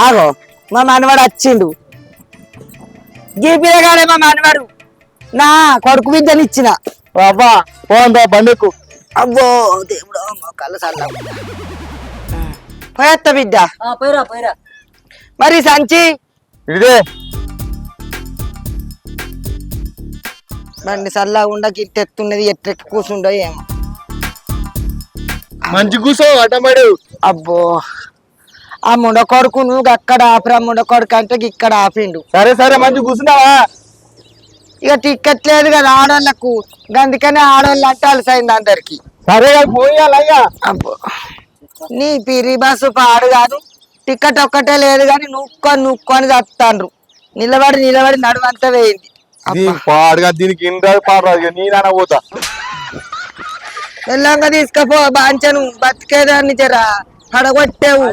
ఆగో మా మనవాడు వచ్చిండు. గీ పిల్లగాడే మా మనవాడు. నా కొడుకు విద్యను ఇచ్చిన. అబ్బా పోందా బండికు. అబ్బో దేవుడు కళ్ళ సల్ల పోయేత్త బిడ్డ. పోయిరా పోయిరా. మరి సంచి ఇదే బండి సల్లా ఉండ గిట్టెత్తున్నది ఎట్రెక్కి కూర్చుండో ఏమో. మంచి కూర్చో అటమాడు. అబ్బో ఆ ముండ కొడుకు నువ్వు అక్కడ ఆపిరా, ముండ కొడుకు అంటే ఇక్కడ ఆపిండు. సరే సరే మంచి కూర్చున్నావా? ఇక టికెట్ లేదు కదా ఆడోళ్ళకు, అందుకనే ఆడోళ్ళు అంటే అలసైంది అందరికి. సరే పోయాలయ్యా. అబ్బో నీ పిరి బస్సు పాడు కాదు, టికెట్ ఒక్కటే లేదు కానీ నూక్కొని చస్తాండ్రు. నిలబడి నడువంతా వేయింది. పాడుగా దీనికి ఇంత పాడు నేనైనా పోతా. మెల్లంగా తీసుకపో బాంచను, బతికేదాన్ని జరా పడగొట్టేవు.